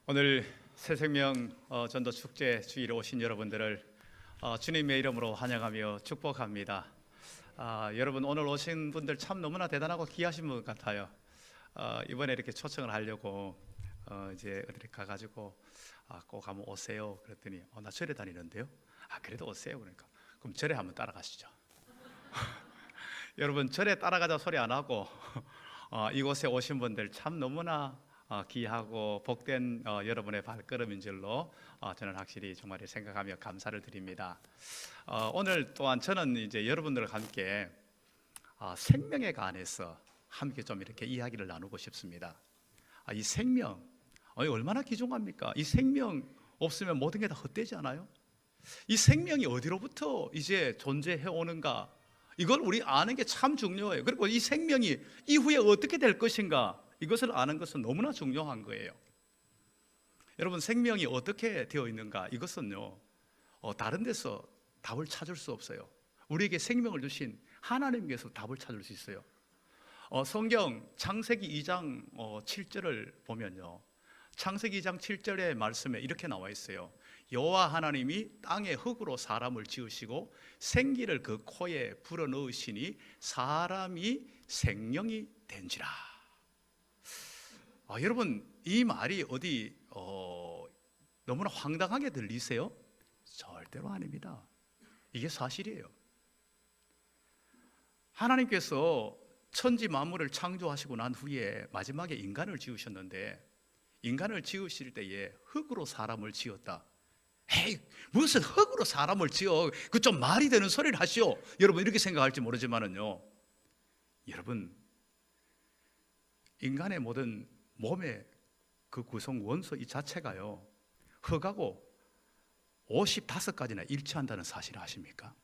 오늘 새생명 전도 축제 주일에 오신 여러분들을 주님의 이름으로 환영하며 축복합니다. 여러분 오늘 오신 분들 참 너무나 대단하고 귀하신 분 같아요. 이번에 이렇게 초청을 하려고 이제 어디 가가지고 꼭 한번 오세요 그랬더니 나 절에 다니는데요. 그래도 오세요. 그러니까 그럼 절에 한번 따라가시죠. 여러분 절에 따라가자 소리 안 하고 이곳에 오신 분들 참 너무나 귀하고 복된 여러분의 발걸음인 줄로 저는 확실히 정말 생각하며 감사를 드립니다. 오늘 또한 저는 이제 여러분들과 함께 생명의 간에서 함께 좀 이렇게 이야기를 나누고 싶습니다. 이 생명 얼마나 귀중합니까? 이 생명 없으면 모든 게 다 헛되지 않아요? 이 생명이 어디로부터 이제 존재해 오는가, 이걸 우리 아는 게 참 중요해요. 그리고 이 생명이 이후에 어떻게 될 것인가, 이것을 아는 것은 너무나 중요한 거예요. 여러분, 생명이 어떻게 되어 있는가, 이것은요 다른 데서 답을 찾을 수 없어요. 우리에게 생명을 주신 하나님께서 답을 찾을 수 있어요. 성경 창세기 2장 7절을 보면요, 창세기 2장 7절의 말씀에 이렇게 나와 있어요. 여호와 하나님이 땅의 흙으로 사람을 지으시고 생기를 그 코에 불어넣으시니 사람이 생명이 된지라. 여러분, 이 말이 어디 너무나 황당하게 들리세요? 절대로 아닙니다. 이게 사실이에요. 하나님께서 천지 만물을 창조하시고 난 후에 마지막에 인간을 지으셨는데, 인간을 지으실 때에 흙으로 사람을 지었다. 에이, 무슨 흙으로 사람을 지어? 그 좀 말이 되는 소리를 하시오. 여러분 이렇게 생각할지 모르지만은요, 여러분, 인간의 모든 몸의 그 구성 원소 이 자체가요 흙하고 55가지나 일치한다는 사실을 아십니까?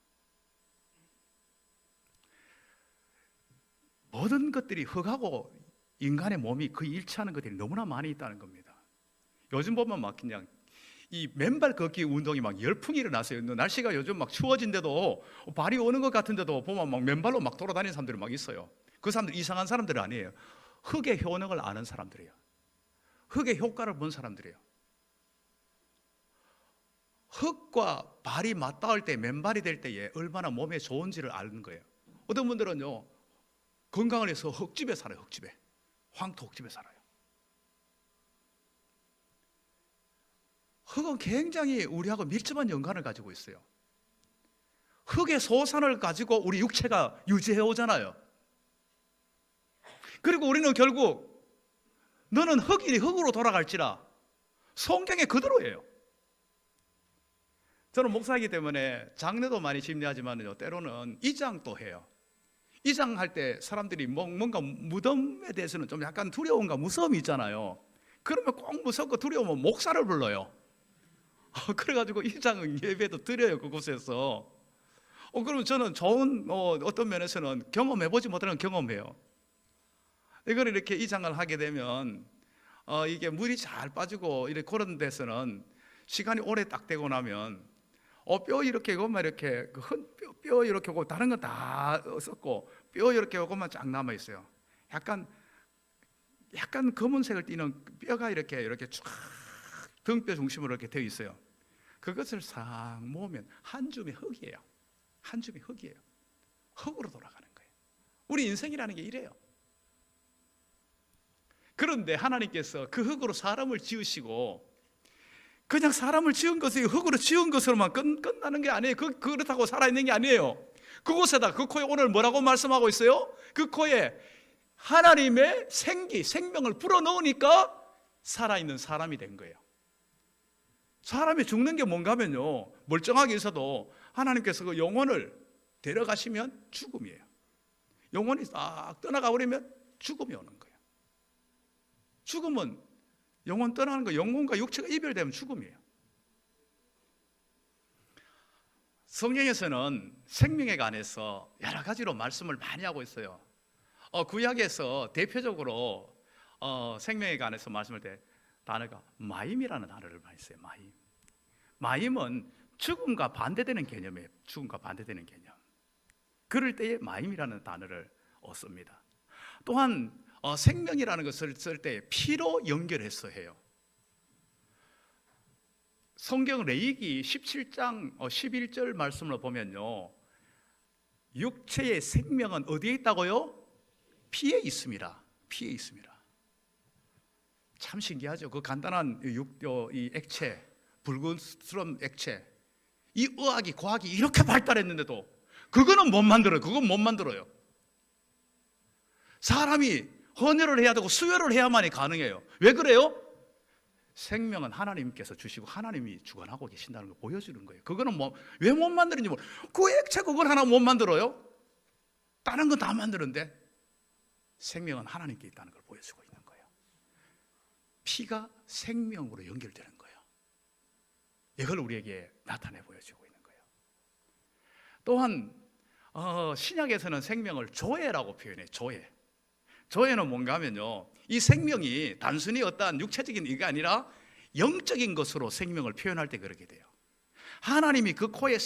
모든 것들이 흙하고 인간의 몸이 그 일치하는 것들이 너무나 많이 있다는 겁니다. 요즘 보면 막 그냥 이 맨발 걷기 운동이 막 열풍이 일어났어요. 날씨가 요즘 막 추워진데도 발이 오는 것 같은데도 보면 막 맨발로 막 돌아다니는 사람들이 막 있어요. 그 사람들 이상한 사람들이 아니에요. 흙의 효능을 아는 사람들이에요. 흙의 효과를 본 사람들이에요. 흙과 발이 맞닿을 때, 맨발이 될 때에 얼마나 몸에 좋은지를 아는 거예요. 어떤 분들은요 건강을 위해서 흙집에 살아요. 흙집에, 황토 흙집에 살아요. 흙은 굉장히 우리하고 밀접한 연관을 가지고 있어요. 흙의 소산을 가지고 우리 육체가 유지해 오잖아요. 그리고 우리는 결국 너는 흙이니 흙으로 돌아갈지라, 성경에 그대로예요. 저는 목사이기 때문에 장례도 많이 집례하지만요, 때로는 이장도 해요. 이장할 때 사람들이 뭔가 무덤에 대해서는 좀 약간 두려움과 무서움이 있잖아요. 그러면 꼭 무섭고 두려우면 목사를 불러요. 그래가지고 이장은 예배도 드려요, 그곳에서. 그러면 저는 좋은 어떤 면에서는 경험해보지 못하는 경험해요. 이걸 이렇게 이장을 하게 되면 이게 물이 잘 빠지고 이렇게 그런 데서는 시간이 오래 딱 되고 나면 뼈 이렇게 그것만 이렇게 뼈 이렇게 하고 다른 건 다 썼고 뼈 이렇게 그것만 쫙 남아 있어요. 약간 검은색을 띠는 뼈가 이렇게 쫙 등뼈 중심으로 이렇게 되어 있어요. 그것을 싹 모으면 한 줌의 흙이에요. 한 줌의 흙이에요. 흙으로 돌아가는 거예요. 우리 인생이라는 게 이래요. 그런데 하나님께서 그 흙으로 사람을 지으시고, 그냥 사람을 지은 것이 흙으로 지은 것으로만 끝나는 게 아니에요. 그렇다고 살아있는 게 아니에요. 그곳에다, 그 코에 오늘 뭐라고 말씀하고 있어요? 그 코에 하나님의 생명을 불어넣으니까 살아있는 사람이 된 거예요. 사람이 죽는 게 뭔가 하면요, 멀쩡하게 있어도 하나님께서 그 영혼을 데려가시면 죽음이에요. 영혼이 싹 떠나가 버리면 죽음이 오는 거예요. 죽음은 영혼 떠나는 거, 영혼과 육체가 이별되면 죽음이에요. 성경에서는 생명에 관해서 여러 가지로 말씀을 많이 하고 있어요. 구약에서 대표적으로 생명에 관해서 말씀할 때 단어가 마임이라는 단어를 많이 써요. 마임은 죽음과 반대되는 개념이에요. 죽음과 반대되는 개념. 그럴 때에 마임이라는 단어를 씁니다. 또한 생명이라는 것을 쓸 때 피로 연결해서 해요. 성경 레위기 17장 11절 말씀을 보면요, 육체의 생명은 어디에 있다고요? 피에 있습니다. 피에 있습니다. 참 신기하죠. 그 간단한 이 액체, 붉은스러운 액체, 이 의학이 과학이 이렇게 발달했는데도 그거는 못 만들어요. 그건 못 만들어요. 사람이 헌혈을 해야 되고 수혈을 해야만이 가능해요. 왜 그래요? 생명은 하나님께서 주시고 하나님이 주관하고 계신다는 걸 보여주는 거예요. 그거는 왜 못 만드는지 모르. 그 액체 그걸 하나 못 만들어요? 다른 건 다 만드는데 생명은 하나님께 있다는 걸 보여주고 있는 거예요. 피가 생명으로 연결되는 거예요. 이걸 우리에게 나타내 보여주고 있는 거예요. 또한 신약에서는 생명을 조회라고 표현해요. 조회. 조회는 뭔가 하면요, 이 생명이 단순히 어떠한 육체적인 이게 아니라 영적인 것으로 생명을 표현할 때 그렇게 돼요. 하나님이 그 코에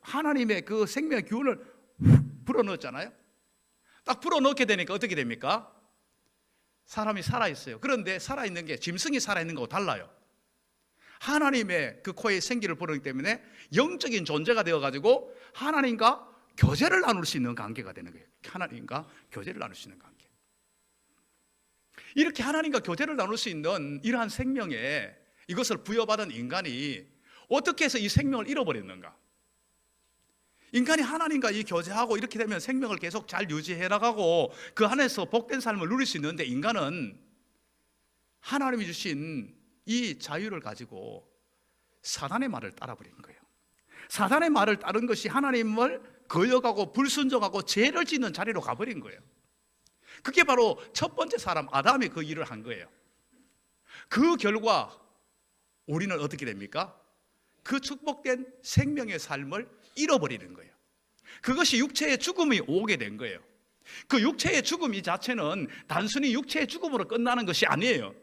하나님의 그 생명의 기운을 불어넣었잖아요. 딱 불어넣게 되니까 어떻게 됩니까? 사람이 살아있어요. 그런데 살아있는 게 짐승이 살아있는 거하고 달라요. 하나님의 그 코에 생기를 불어넣기 때문에 영적인 존재가 되어가지고 하나님과 교제를 나눌 수 있는 관계가 되는 거예요. 하나님과 교제를 나눌 수 있는 관계. 이렇게 하나님과 교제를 나눌 수 있는 이러한 생명에 이것을 부여받은 인간이 어떻게 해서 이 생명을 잃어버렸는가? 인간이 하나님과 이 교제하고 이렇게 되면 생명을 계속 잘 유지해 나가고 그 안에서 복된 삶을 누릴 수 있는데, 인간은 하나님이 주신 이 자유를 가지고 사단의 말을 따라버린 거예요. 사단의 말을 따른 것이 하나님을 거역하고 불순종하고 죄를 짓는 자리로 가버린 거예요. 그게 바로 첫 번째 사람 아담이 그 일을 한 거예요. 그 결과 우리는 어떻게 됩니까? 그 축복된 생명의 삶을 잃어버리는 거예요. 그것이 육체의 죽음이 오게 된 거예요. 그 육체의 죽음 이 자체는 단순히 육체의 죽음으로 끝나는 것이 아니에요.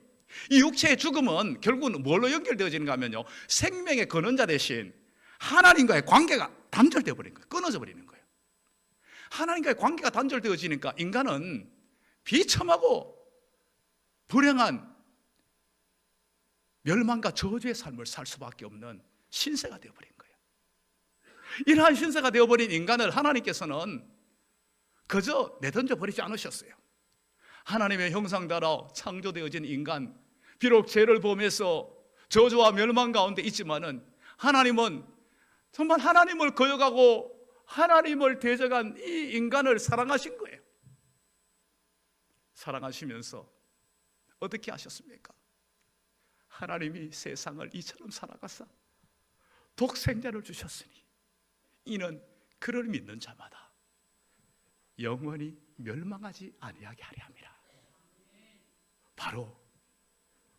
이 육체의 죽음은 결국은 뭘로 연결되어지는가 하면요, 생명의 근원자 대신 하나님과의 관계가 단절되어 버린 거예요. 끊어져 버리는 거예요. 하나님과의 관계가 단절되어지니까 인간은 비참하고 불행한 멸망과 저주의 삶을 살 수밖에 없는 신세가 되어버린 거예요. 이러한 신세가 되어버린 인간을 하나님께서는 그저 내던져 버리지 않으셨어요. 하나님의 형상대로 창조되어진 인간, 비록 죄를 범해서 저주와 멸망 가운데 있지만은 하나님은 정말 하나님을 거역하고 하나님을 대적한 이 인간을 사랑하신 거예요. 사랑하시면서 어떻게 하셨습니까? 하나님이 세상을 이처럼 사랑하사 독생자를 주셨으니 이는 그를 믿는 자마다 영원히 멸망하지 아니하게 하려 함이라. 바로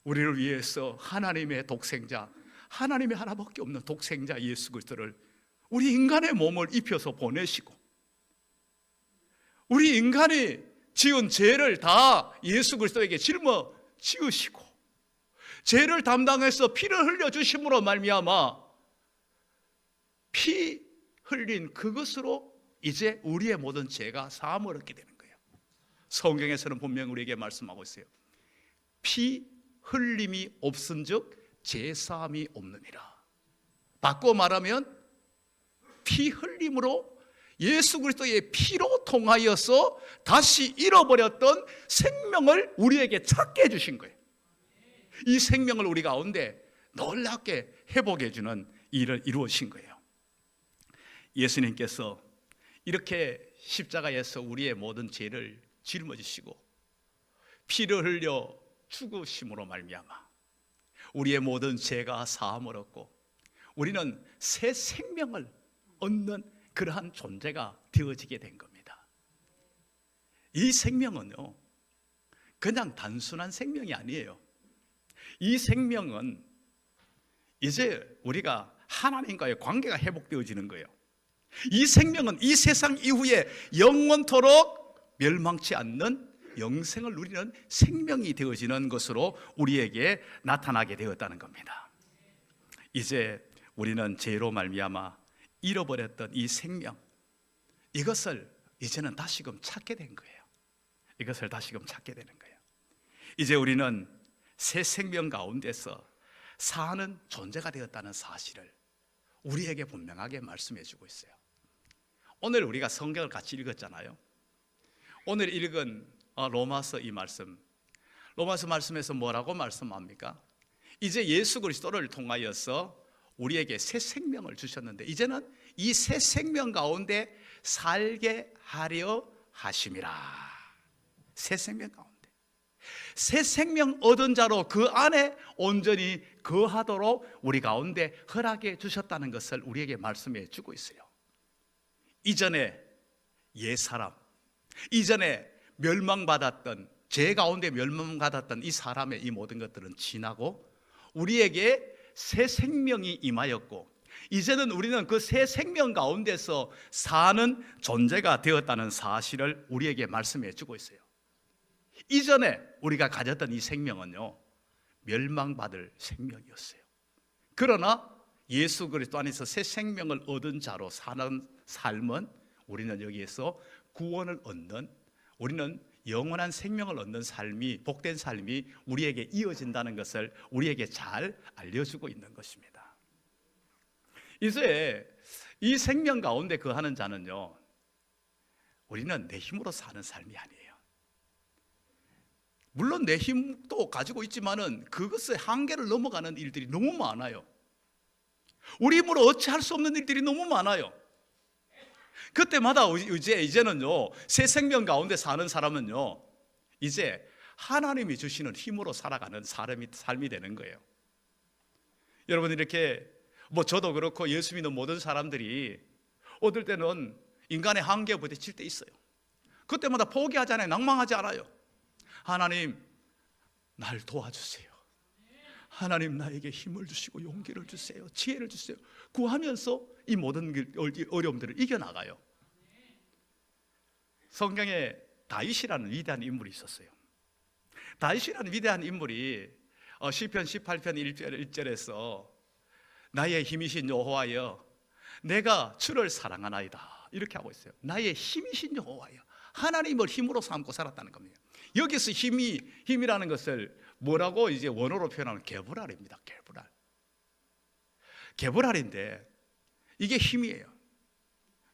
우리를 위해서 하나님의 독생자, 하나님의 하나밖에 없는 독생자 예수 그리스도를 우리 인간의 몸을 입혀서 보내시고, 우리 인간이 지은 죄를 다 예수 그리스도에게 짊어지으시고 죄를 담당해서 피를 흘려주심으로 말미암아 피 흘린 그것으로 이제 우리의 모든 죄가 사함을 얻게 되는 거예요. 성경에서는 분명히 우리에게 말씀하고 있어요. 피 흘림이 없은즉 죄사함이 없느니라. 바꿔 말하면 피 흘림으로 예수 그리스도의 피로 통하여서 다시 잃어버렸던 생명을 우리에게 찾게 해주신 거예요. 이 생명을 우리 가운데 놀랍게 회복해 주는 일을 이루어신 거예요. 예수님께서 이렇게 십자가에서 우리의 모든 죄를 짊어지시고 피를 흘려 죽으심으로 말미암아 우리의 모든 죄가 사함을 얻고 우리는 새 생명을 얻는 그러한 존재가 되어지게 된 겁니다. 이 생명은요, 그냥 단순한 생명이 아니에요. 이 생명은 이제 우리가 하나님과의 관계가 회복되어지는 거예요. 이 생명은 이 세상 이후에 영원토록 멸망치 않는 영생을 누리는 생명이 되어지는 것으로 우리에게 나타나게 되었다는 겁니다. 이제 우리는 죄로 말미암아 잃어버렸던 이 생명, 이것을 이제는 다시금 찾게 된 거예요. 이것을 다시금 찾게 되는 거예요. 이제 우리는 새 생명 가운데서 사는 존재가 되었다는 사실을 우리에게 분명하게 말씀해 주고 있어요. 오늘 우리가 성경을 같이 읽었잖아요. 오늘 읽은 로마서 이 말씀, 로마서 말씀에서 뭐라고 말씀합니까? 이제 예수 그리스도를 통하여서 우리에게 새 생명을 주셨는데 이제는 이 새 생명 가운데 살게 하려 하심이라. 새 생명 가운데 새 생명 얻은 자로 그 안에 온전히 거하도록 우리 가운데 허락해 주셨다는 것을 우리에게 말씀해 주고 있어요. 이전에 옛사람, 이전에 멸망받았던, 죄 가운데 멸망받았던 이 사람의 이 모든 것들은 지나고 우리에게 새 생명이 임하였고 이제는 우리는 그 새 생명 가운데서 사는 존재가 되었다는 사실을 우리에게 말씀해 주고 있어요. 이전에 우리가 가졌던 이 생명은요, 멸망받을 생명이었어요. 그러나 예수 그리스도 안에서 새 생명을 얻은 자로 사는 삶은 우리는 여기에서 구원을 얻는, 우리는 영원한 생명을 얻는 삶이, 복된 삶이 우리에게 이어진다는 것을 우리에게 잘 알려주고 있는 것입니다. 이제 이 생명 가운데 거하는 자는요, 우리는 내 힘으로 사는 삶이 아니에요. 물론 내 힘도 가지고 있지만은 그것의 한계를 넘어가는 일들이 너무 많아요. 우리 힘으로 어찌할 수 없는 일들이 너무 많아요. 그때마다 이제는요, 새 생명 가운데 사는 사람은요, 이제 하나님이 주시는 힘으로 살아가는 삶이 되는 거예요. 여러분, 이렇게 저도 그렇고 예수 믿는 모든 사람들이 어떨 때는 인간의 한계에 부딪힐 때 있어요. 그때마다 포기하지 않아요. 낭망하지 않아요. 하나님, 날 도와주세요. 하나님, 나에게 힘을 주시고 용기를 주세요. 지혜를 주세요. 구하면서 이 모든 어려움들을 이겨나가요. 성경에 다윗이라는 위대한 인물이 있었어요. 다윗이라는 위대한 인물이 시편 18편 1절에서 나의 힘이신 여호와여, 내가 주를 사랑하나이다, 이렇게 하고 있어요. 나의 힘이신 여호와여, 하나님을 힘으로 삼고 살았다는 겁니다. 여기서 힘이라는 것을 뭐라고 이제 원어로 표현하면 게브랄입니다. 게브랄인데 이게 힘이에요.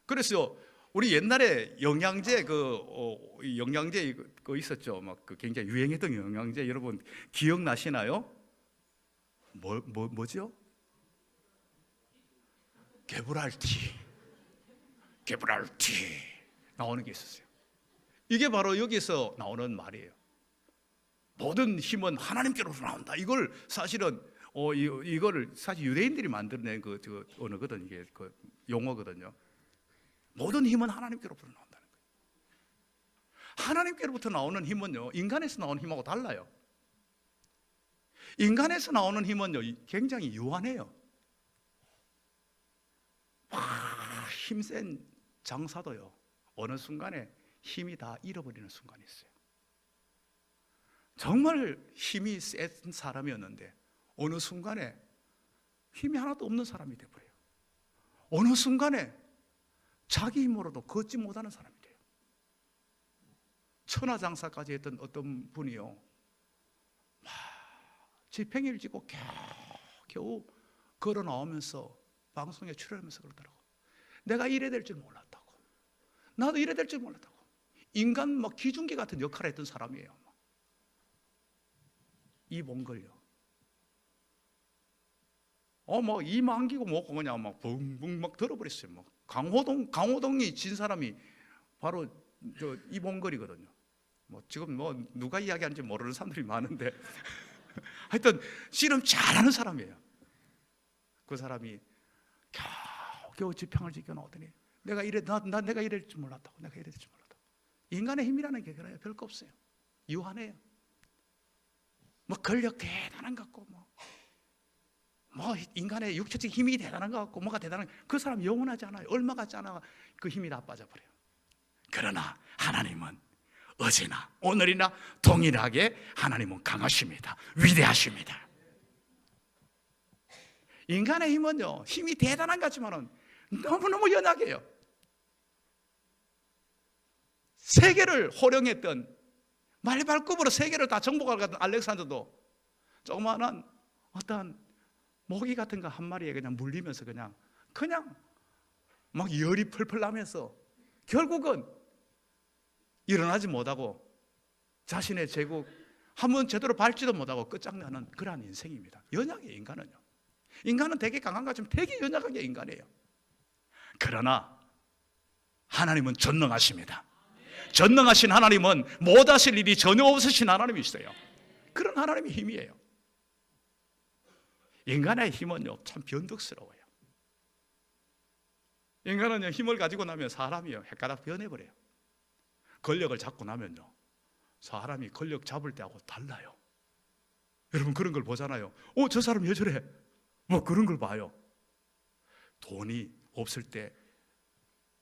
그래서 우리 옛날에 영양제 영양제 있었죠. 막 굉장히 유행했던 영양제, 여러분 기억나시나요? 뭐죠? 게브랄티 나오는 게 있었어요. 이게 바로 여기서 나오는 말이에요. 모든 힘은 하나님께로서 나온다. 이걸 사실은 이거를 사실 유대인들이 만들어낸 언어거든. 이게 용어거든요. 모든 힘은 하나님께로부터 나온다는 거예요. 하나님께로부터 나오는 힘은요, 인간에서 나오는 힘하고 달라요. 인간에서 나오는 힘은요, 굉장히 유한해요. 힘센 장사도요, 어느 순간에 힘이 다 잃어버리는 순간이 있어요. 정말 힘이 센 사람이었는데 어느 순간에 힘이 하나도 없는 사람이 돼버려요. 어느 순간에 자기 힘으로도 걷지 못하는 사람이 돼요. 천하장사까지 했던 어떤 분이요, 지팽이를 지고 겨우 걸어 나오면서 방송에 출연하면서 그러더라고. 내가 이래 될 줄 몰랐다고. 나도 이래 될 줄 몰랐다고. 인간 기중계 같은 역할을 했던 사람이에요. 입 옹걸요. 입 안기고 먹고 그냥 붕붕 들어버렸어요. 강호동이 진 사람이 바로 입 옹걸이거든요. 지금 누가 이야기하는지 모르는 사람들이 많은데 하여튼 씨름 잘하는 사람이에요. 그 사람이 겨우 지평을 지켜 나오더니 내가 이럴 줄 몰랐다고. 인간의 힘이라는 게 그래요. 별거 없어요. 유한해요. 권력 대단한 것 같고 인간의 육체적 힘이 대단한 것 같고 뭐가 대단한, 그 사람 영원하지 않아요. 얼마 같지 않아 그 힘이 다 빠져버려요. 그러나 하나님은 어제나 오늘이나 동일하게 하나님은 강하십니다. 위대하십니다. 인간의 힘은요, 힘이 대단한 것 같지만은 너무너무 연약해요. 세계를 호령했던, 말발굽으로 세계를 다 정복하러 갔던 알렉산더도 조그마한 어떠한 모기 같은 거 한 마리에 그냥 물리면서 그냥 막 열이 펄펄 나면서 결국은 일어나지 못하고 자신의 제국 한번 제대로 밟지도 못하고 끝장나는 그러한 인생입니다. 연약해요, 인간은요. 인간은 되게 강한 것처럼 되게 연약한 게 인간이에요. 그러나 하나님은 전능하십니다. 전능하신 하나님은 못하실 일이 전혀 없으신 하나님이시세요. 그런 하나님의 힘이에요. 인간의 힘은요, 참 변덕스러워요. 인간은 힘을 가지고 나면 사람이요, 헷가닥 변해버려요. 권력을 잡고 나면요, 사람이 권력 잡을 때하고 달라요. 여러분 그런 걸 보잖아요. 저 사람 왜 저래? 뭐 그런 걸 봐요. 돈이 없을 때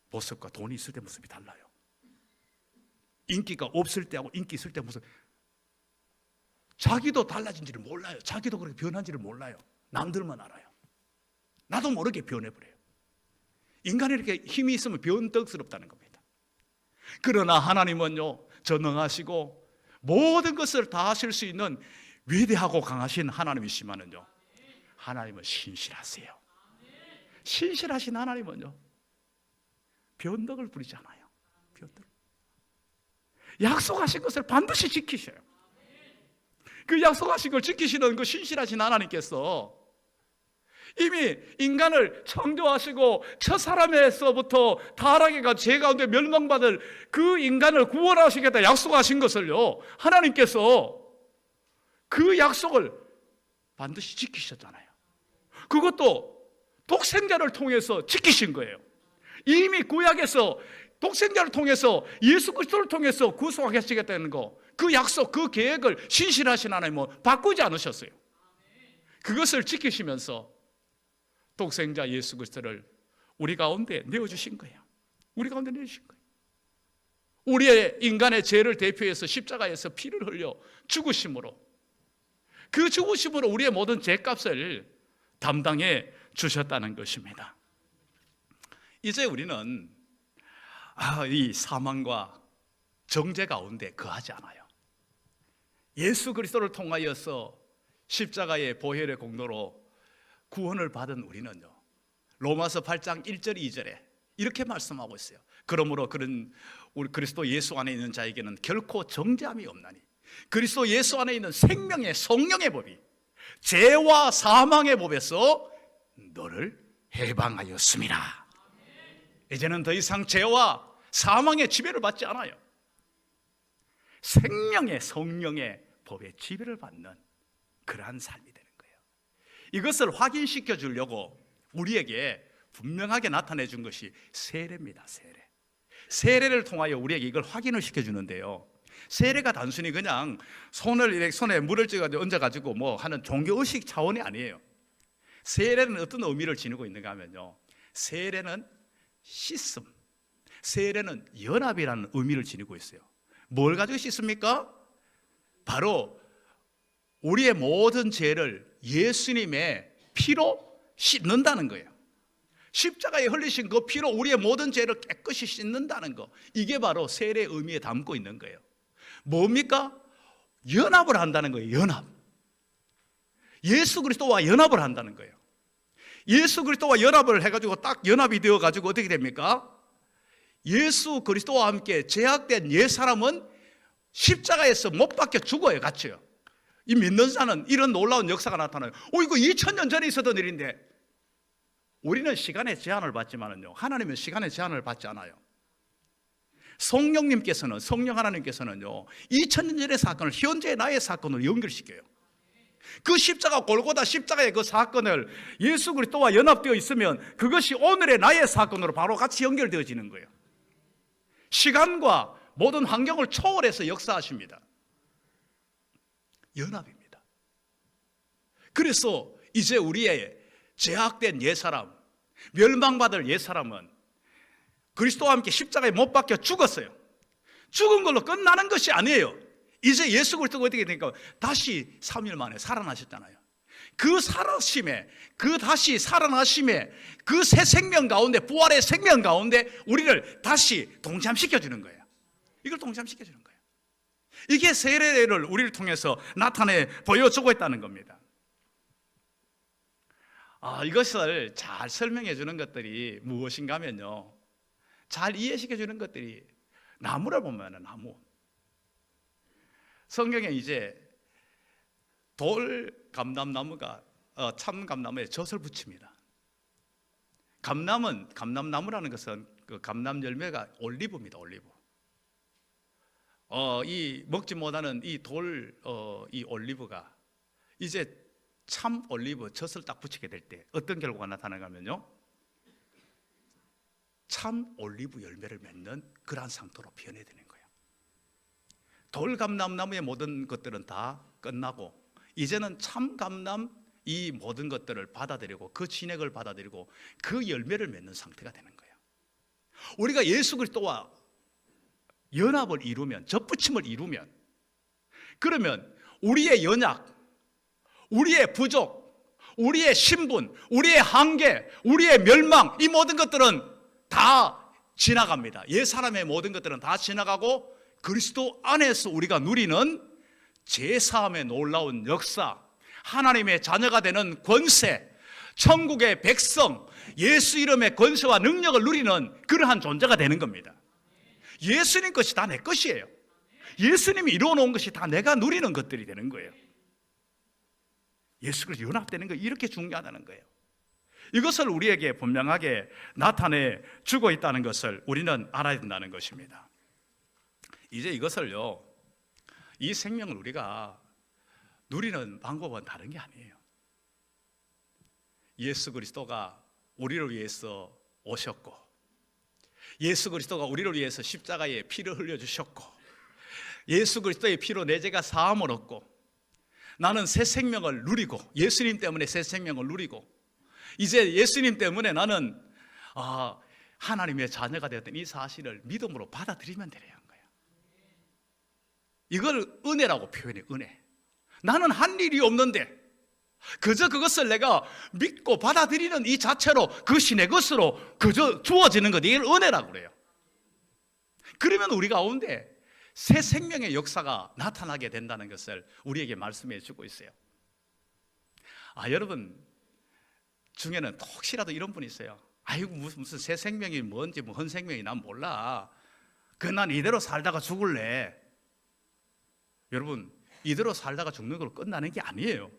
모습과 돈이 있을 때 모습이 달라요. 인기가 없을 때하고 인기 있을 때 모습, 자기도 달라진지를 몰라요. 자기도 그렇게 변한지를 몰라요. 남들만 알아요. 나도 모르게 변해버려요. 인간이 이렇게 힘이 있으면 변덕스럽다는 겁니다. 그러나 하나님은요, 전능하시고 모든 것을 다 하실 수 있는 위대하고 강하신 하나님이시만은요, 하나님은 신실하세요. 신실하신 하나님은요, 변덕을 부리지 않아요. 변덕. 약속하신 것을 반드시 지키셔요. 그 약속하신 걸 지키시는 그 신실하신 하나님께서 이미 인간을 창조하시고 첫 사람에서부터 타락해가 죄 가운데 멸망받을 그 인간을 구원하시겠다 약속하신 것을요, 하나님께서 그 약속을 반드시 지키셨잖아요. 그것도 독생자를 통해서 지키신 거예요. 이미 구약에서 독생자를 통해서 예수 그리스도를 통해서 구속하시겠다는 거, 그 약속, 그 계획을 신실하신 하나님은 바꾸지 않으셨어요. 그것을 지키시면서 독생자 예수 그리스도를 우리 가운데 내어주신 거예요. 우리 가운데 내주신 거예요. 우리의 인간의 죄를 대표해서 십자가에서 피를 흘려 죽으심으로, 그 죽으심으로 우리의 모든 죄값을 담당해 주셨다는 것입니다. 이제 우리는 이 사망과 정죄 가운데 거하지 않아요. 예수 그리스도를 통하여서 십자가의 보혈의 공로로 구원을 받은 우리는요, 로마서 8장 1절 2절에 이렇게 말씀하고 있어요. 그러므로 그런 우리 그리스도 예수 안에 있는 자에게는 결코 정죄함이 없나니 그리스도 예수 안에 있는 생명의 성령의 법이 죄와 사망의 법에서 너를 해방하였습니다. 이제는 더 이상 죄와 사망의 지배를 받지 않아요. 생명의 성령의 법의 지배를 받는 그러한 삶이 되는 거예요. 이것을 확인시켜 주려고 우리에게 분명하게 나타내 준 것이 세례입니다. 세례를 통하여 우리에게 이걸 확인을 시켜주는데요, 세례가 단순히 그냥 손에 물을 얹어가지고 뭐 하는 종교의식 차원이 아니에요. 세례는 어떤 의미를 지니고 있는가 하면요, 세례는 씻음, 세례는 연합이라는 의미를 지니고 있어요. 뭘 가지고 씻습니까? 바로 우리의 모든 죄를 예수님의 피로 씻는다는 거예요. 십자가에 흘리신 그 피로 우리의 모든 죄를 깨끗이 씻는다는 거, 이게 바로 세례의 의미에 담고 있는 거예요. 뭡니까? 연합을 한다는 거예요. 연합. 예수 그리스도와 연합을 한다는 거예요. 예수 그리스도와 연합을 해가지고 딱 연합이 되어가지고 어떻게 됩니까? 예수 그리스도와 함께 제약된 옛사람은 십자가에서 못 박혀 죽어요. 같이요. 이 믿는 자는 이런 놀라운 역사가 나타나요. 이거 2000년 전에 있었던 일인데, 우리는 시간의 제한을 받지만은요, 하나님은 시간의 제한을 받지 않아요. 성령 하나님께서는요, 2000년 전의 사건을 현재의 나의 사건으로 연결시켜요. 그 십자가 골고다 십자가의 그 사건을 예수 그리스도와 연합되어 있으면 그것이 오늘의 나의 사건으로 바로 같이 연결되어지는 거예요. 시간과 모든 환경을 초월해서 역사하십니다. 연합입니다. 그래서 이제 우리의 제약된 옛사람, 멸망받을 옛사람은 그리스도와 함께 십자가에 못 박혀 죽었어요. 죽은 걸로 끝나는 것이 아니에요. 이제 예수 그리스도가 어떻게 되니까 다시 3일 만에 살아나셨잖아요. 그 살아심에, 그 다시 살아나심에, 그 새 생명 가운데, 부활의 생명 가운데 우리를 다시 동참시켜 주는 거예요. 이걸 동참시켜 주는 거예요. 이게 세례를 우리를 통해서 나타내 보여주고 있다는 겁니다. 이것을 잘 설명해 주는 것들이 무엇인가 하면요, 잘 이해시켜 주는 것들이 나무를 보면은 나무, 성경에 이제 돌 감람나무가 참 감나무에 젖을 붙입니다. 감람나무라는 것은 그 감람 열매가 올리브입니다. 올리브. 이 먹지 못하는 이 이 올리브가 이제 참 올리브 젖을 딱 붙이게 될 때 어떤 결과가 나타나냐면요, 참 올리브 열매를 맺는 그러한 상태로 변해되는 거예요. 돌감람나무의 모든 것들은 다 끝나고 이제는 참 감람 이 모든 것들을 받아들이고 그 진액을 받아들이고 그 열매를 맺는 상태가 되는 거예요. 우리가 예수 그리스도와 연합을 이루면, 접붙임을 이루면, 그러면 우리의 연약, 우리의 부족, 우리의 신분, 우리의 한계, 우리의 멸망, 이 모든 것들은 다 지나갑니다. 옛 사람의 모든 것들은 다 지나가고 그리스도 안에서 우리가 누리는 제사함의 놀라운 역사, 하나님의 자녀가 되는 권세, 천국의 백성, 예수 이름의 권세와 능력을 누리는 그러한 존재가 되는 겁니다. 예수님 것이 다 내 것이에요. 예수님이 이루어 놓은 것이 다 내가 누리는 것들이 되는 거예요. 예수 그리스도 연합되는 거, 이렇게 중요하다는 거예요. 이것을 우리에게 분명하게 나타내 주고 있다는 것을 우리는 알아야 된다는 것입니다. 이제 이것을요, 이 생명을 우리가 누리는 방법은 다른 게 아니에요. 예수 그리스도가 우리를 위해서 오셨고, 예수 그리스도가 우리를 위해서 십자가에 피를 흘려주셨고, 예수 그리스도의 피로 내 죄가 사함을 얻고, 나는 새 생명을 누리고, 예수님 때문에 새 생명을 누리고, 이제 예수님 때문에 나는 하나님의 자녀가 되었던 이 사실을 믿음으로 받아들이면 되는 거예요. 이걸 은혜라고 표현해. 은혜. 나는 한 일이 없는데 그저 그것을 내가 믿고 받아들이는 이 자체로 그것이 내 것으로 그저 주어지는 것, 이걸 은혜라고 그래요. 그러면 우리 가운데 새 생명의 역사가 나타나게 된다는 것을 우리에게 말씀해 주고 있어요. 여러분 중에는 혹시라도 이런 분이 있어요. 아이고 무슨 새 생명이 뭔지 헌 생명이 난 몰라. 난 이대로 살다가 죽을래. 여러분, 이대로 살다가 죽는 걸로 끝나는 게 아니에요.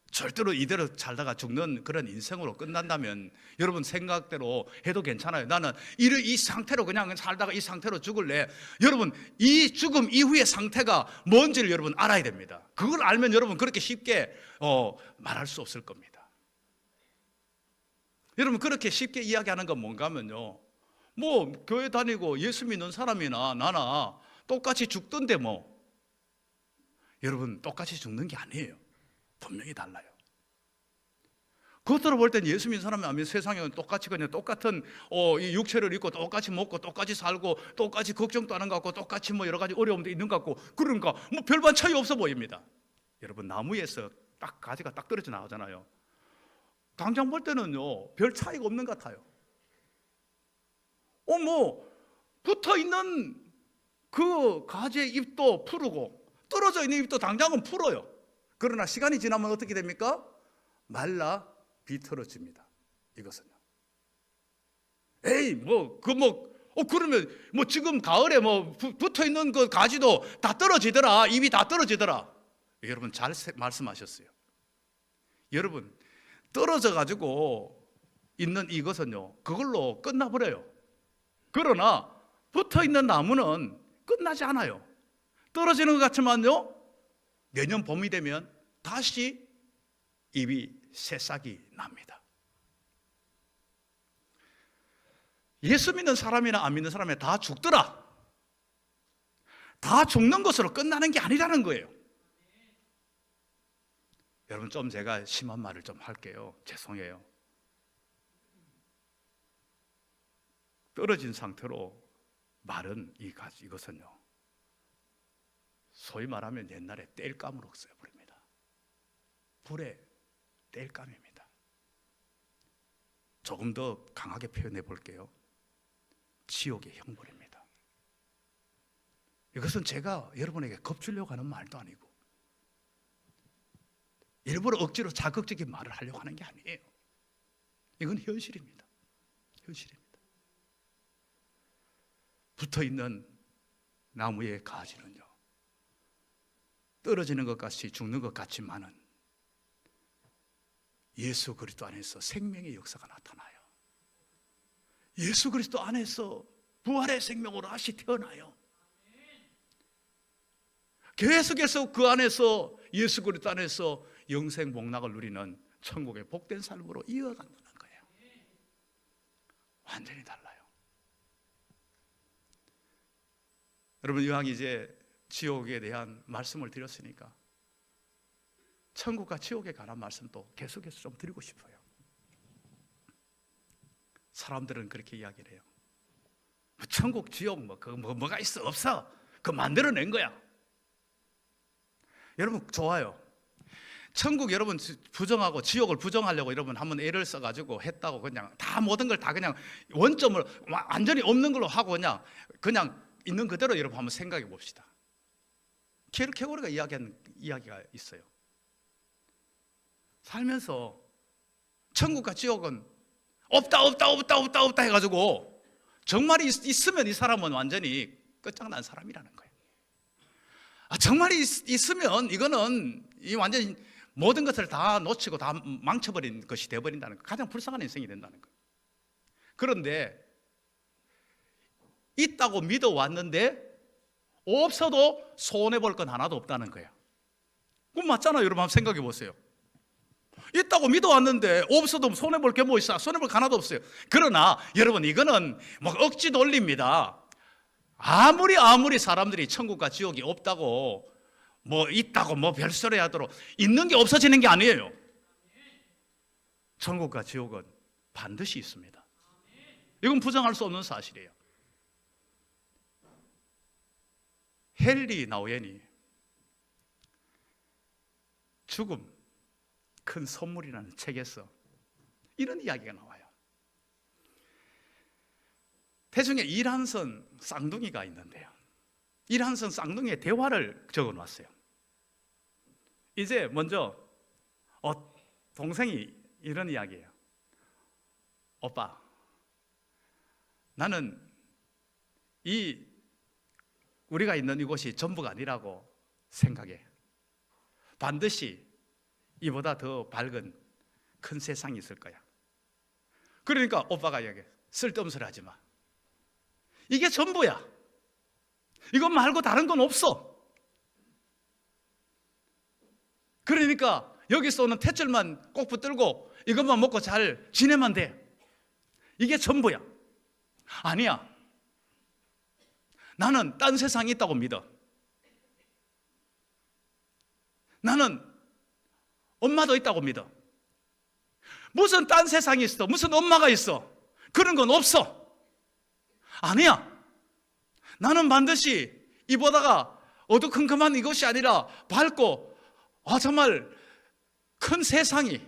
절대로 이대로 살다가 죽는 그런 인생으로 끝난다면 여러분 생각대로 해도 괜찮아요. 나는 이 상태로 그냥 살다가 이 상태로 죽을래. 여러분, 이 죽음 이후의 상태가 뭔지를 여러분 알아야 됩니다. 그걸 알면 여러분 그렇게 쉽게 말할 수 없을 겁니다. 여러분, 그렇게 쉽게 이야기하는 건 뭔가 하면요, 뭐 교회 다니고 예수 믿는 사람이나 나나 똑같이 죽던데 뭐. 여러분, 똑같이 죽는 게 아니에요. 분명히 달라요. 겉으로 볼 때는 예수 믿는 사람이 아니면 세상에 똑같이 그냥 똑같은 이 육체를 입고 똑같이 먹고 똑같이 살고 똑같이 걱정도 하는 것 같고 똑같이 뭐 여러 가지 어려움도 있는 것 같고, 그러니까 뭐 별반 차이 없어 보입니다. 여러분, 나무에서 딱 가지가 딱 떨어져 나오잖아요. 당장 볼 때는요 별 차이가 없는 것 같아요. 뭐 붙어 있는 그 가지의 잎도 푸르고 떨어져 있는 잎도 당장은 풀어요. 그러나 시간이 지나면 어떻게 됩니까? 말라 비틀어집니다. 이것은요. 그러면 뭐 지금 가을에 뭐 붙어 있는 그 가지도 다 떨어지더라. 잎이 다 떨어지더라. 여러분 잘 말씀하셨어요. 여러분, 떨어져 가지고 있는 이것은요, 그걸로 끝나버려요. 그러나 붙어 있는 나무는 끝나지 않아요. 떨어지는 것 같지만요, 내년 봄이 되면 다시 잎이 새싹이 납니다. 예수 믿는 사람이나 안 믿는 사람이 다 죽더라. 다 죽는 것으로 끝나는 게 아니라는 거예요. 여러분, 좀 제가 심한 말을 좀 할게요. 죄송해요. 떨어진 상태로 마른 이것은요, 소위 말하면 옛날에 땔감으로 써버립니다. 불에 땔감입니다. 조금 더 강하게 표현해 볼게요. 지옥의 형벌입니다. 이것은 제가 여러분에게 겁주려고 하는 말도 아니고, 일부러 억지로 자극적인 말을 하려고 하는 게 아니에요. 이건 현실입니다. 현실입니다. 붙어있는 나무의 가지는요, 떨어지는 것 같이 죽는 것 같지만은 예수 그리스도 안에서 생명의 역사가 나타나요. 예수 그리스도 안에서 부활의 생명으로 다시 태어나요. 계속해서 그 안에서, 예수 그리스도 안에서 영생 복락을 누리는 천국의 복된 삶으로 이어간다는 거예요. 완전히 달라요. 여러분, 이왕 이제 지옥에 대한 말씀을 드렸으니까 천국과 지옥에 관한 말씀도 계속해서 좀 드리고 싶어요. 사람들은 그렇게 이야기를 해요. 천국, 지옥 뭐가 있어? 없어. 그거 만들어낸 거야. 여러분, 좋아요. 천국 여러분 부정하고 지옥을 부정하려고 여러분 한번 애를 써가지고 했다고 그냥 다 모든 걸 다 그냥 원점을 완전히 없는 걸로 하고 그냥 있는 그대로 여러분 한번 생각해 봅시다. 캐고리가 이야기한 이야기가 있어요. 살면서 천국과 지옥은 없다 해가지고 정말 있으면 이 사람은 완전히 끝장난 사람이라는 거예요. 정말 있으면 이거는 완전히 모든 것을 다 놓치고 다 망쳐버린 것이 되어버린다는 거, 가장 불쌍한 인생이 된다는 거예요. 그런데 있다고 믿어왔는데 없어도 손해볼 건 하나도 없다는 거예요. 그건 맞잖아요. 여러분 한번 생각해 보세요. 있다고 믿어왔는데 없어도 손해볼 게 뭐 있어? 손해볼 게 하나도 없어요. 그러나 여러분, 이거는 뭐 억지 논리입니다. 아무리 사람들이 천국과 지옥이 없다고 뭐 있다고 뭐 별소리 하도록 있는 게 없어지는 게 아니에요. 천국과 지옥은 반드시 있습니다. 이건 부정할 수 없는 사실이에요. 헨리 나우엔이 죽음 큰 선물이라는 책에서 이런 이야기가 나와요. 태중에 이란선 쌍둥이가 있는데요, 이란선 쌍둥이의 대화를 적어놨어요. 이제 먼저 동생이 이런 이야기예요. 오빠, 나는 우리가 있는 이곳이 전부가 아니라고 생각해. 반드시 이보다 더 밝은 큰 세상이 있을 거야. 그러니까 오빠가 이야기해. 쓸데없는 소리 하지 마. 이게 전부야. 이것 말고 다른 건 없어. 그러니까 여기서 오는 탯줄만 꼭 붙들고 이것만 먹고 잘 지내면 돼. 이게 전부야. 아니야. 나는 딴 세상이 있다고 믿어. 나는 엄마도 있다고 믿어. 무슨 딴 세상이 있어? 무슨 엄마가 있어? 그런 건 없어. 아니야. 나는 반드시 이보다가 어두컴컴한 이것이 아니라 밝고 정말 큰 세상이,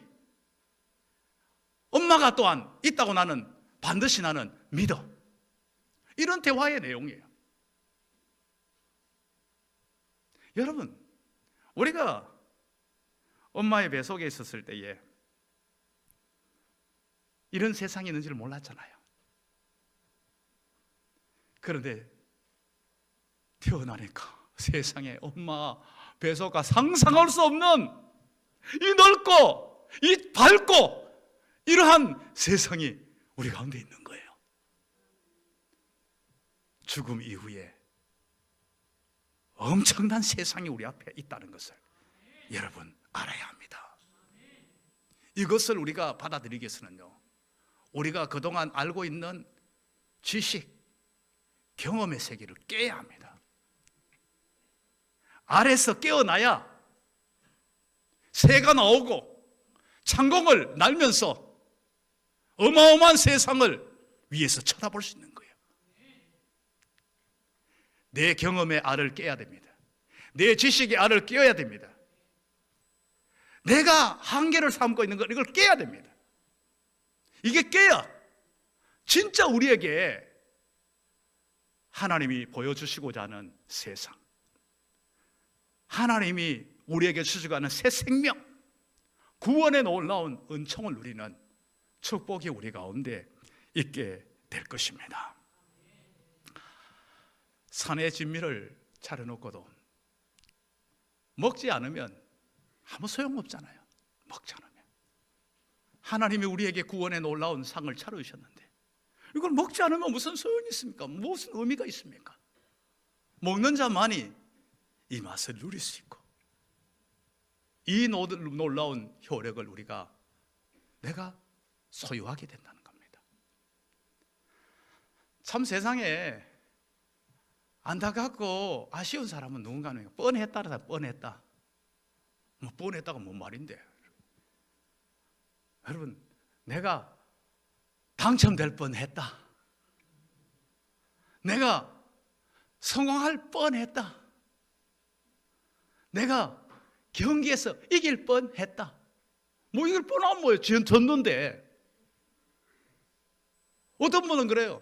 엄마가 또한 있다고 반드시 나는 믿어. 이런 대화의 내용이에요. 여러분, 우리가 엄마의 뱃속에 있었을 때에 이런 세상이 있는지를 몰랐잖아요. 그런데 태어나니까 세상에 엄마 뱃속과 상상할 수 없는 이 넓고 이 밝고 이러한 세상이 우리 가운데 있는 거예요. 죽음 이후에 엄청난 세상이 우리 앞에 있다는 것을 여러분 알아야 합니다. 이것을 우리가 받아들이기 위해서는요, 우리가 그동안 알고 있는 지식, 경험의 세계를 깨야 합니다. 아래서 깨어나야 새가 나오고 창공을 날면서 어마어마한 세상을 위에서 쳐다볼 수 있는 거예요. 내 경험의 알을 깨야 됩니다. 내 지식의 알을 깨야 됩니다. 내가 한계를 삼고 있는 걸, 이걸 깨야 됩니다. 이게 깨야 진짜 우리에게 하나님이 보여주시고자 하는 세상, 하나님이 우리에게 주시고 하는 새 생명, 구원의 놀라운 은총을 누리는 축복이 우리 가운데 있게 될 것입니다. 산의 진미를 차려놓고도 먹지 않으면 아무 소용없잖아요. 먹지 않으면. 하나님이 우리에게 구원의 놀라운 상을 차려주셨는데 이걸 먹지 않으면 무슨 소용이 있습니까? 무슨 의미가 있습니까? 먹는 자만이 이 맛을 누릴 수 있고 이 놀라운 효력을 내가 소유하게 된다는 겁니다. 참 세상에 안타깝고 아쉬운 사람은 누군가는 뻔했다. 뻔했다. 뭐 뻔했다가 뭔 말인데? 여러분, 내가 당첨될 뻔했다. 내가 성공할 뻔했다. 내가 경기에서 이길 뻔했다. 뭐 이길 뻔하면 뭐예요? 졌는데. 어떤 분은 그래요.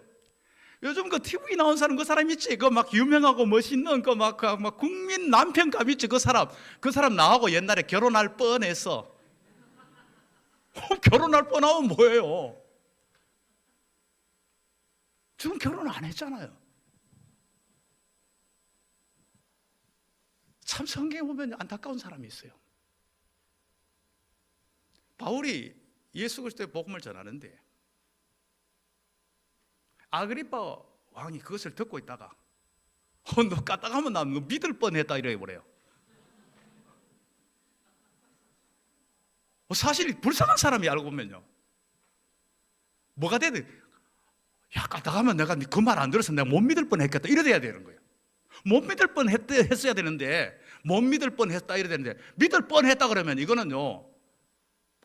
요즘 그 TV 나온 사람 그 사람 있지? 그 막 유명하고 멋있는 그 막 국민 남편감 있지? 그 사람 나하고 옛날에 결혼할 뻔했어. 결혼할 뻔하면 뭐예요? 지금 결혼 안 했잖아요. 참 성경에 보면 안타까운 사람이 있어요. 바울이 예수 그리스도의 복음을 전하는데 아그리파 왕이 그것을 듣고 있다가 너 까딱하면 나 너 믿을 뻔했다 이래 버려요. 사실 불쌍한 사람이 알고 보면요. 뭐가 되든 야 까딱하면 내가 그 말 안 들어서 내가 못 믿을 뻔했겠다 이래 돼야 되는 거예요. 못 믿을 뻔했어야 되는데 못 믿을 뻔했다 이래 되는데 믿을 뻔했다 그러면 이거는요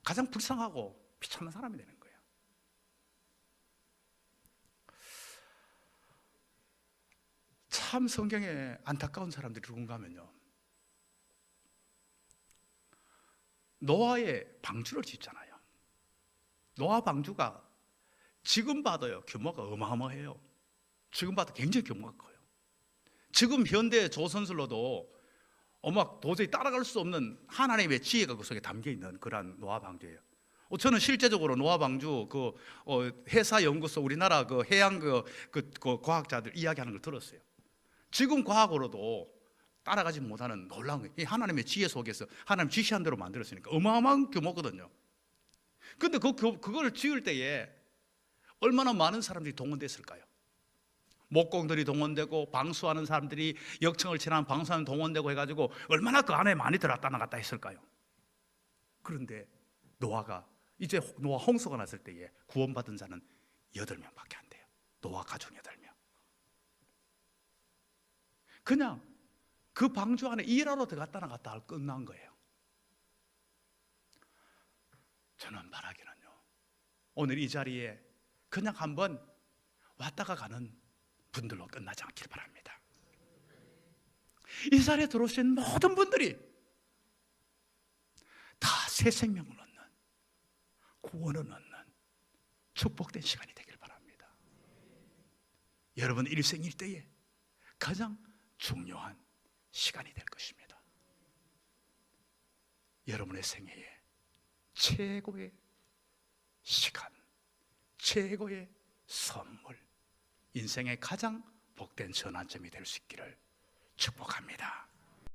가장 불쌍하고 비참한 사람이 되는 거예요. 참 성경에 안타까운 사람들이 누군가 하면요 노아의 방주를 짓잖아요. 노아 방주가 지금 봐도요 규모가 어마어마해요. 지금 봐도 굉장히 규모가 커요. 지금 현대 조선술로도 도저히 따라갈 수 없는 하나님의 지혜가 그 속에 담겨 있는 그러한 노아 방주예요. 저는 실제적으로 노아 방주 해사 연구소 우리나라 그 해양 그 과학자들 이야기하는 걸 들었어요. 지금 과학으로도 따라가지 못하는 놀라운 거예요. 이 하나님의 지혜 속에서 하나님 지시한 대로 만들었으니까 어마어마한 규모거든요. 그런데 그걸 지을 때에 얼마나 많은 사람들이 동원됐을까요? 목공들이 동원되고 방수하는 사람들이 역청을 지나는 방수하는 동원되고 해가지고 얼마나 그 안에 많이 들어왔다 나갔다 했을까요? 그런데 이제 노아 홍수가 났을 때에 구원받은 자는 8명밖에 안 돼요. 노아 가족 8명. 그냥 그 방주 안에 일하러 들어갔다 나갔다 할 끝난 거예요. 저는 바라기는요 오늘 이 자리에 그냥 한번 왔다가 가는 분들로 끝나지 않길 바랍니다. 이 자리에 들어오신 모든 분들이 다 새 생명을 얻는 구원을 얻는 축복된 시간이 되길 바랍니다. 여러분 일생 일대에 가장 중요한 시간이 될 것입니다. 여러분의 생애에 최고의 시간, 최고의 선물, 인생의 가장 복된 전환점이 될 수 있기를 축복합니다.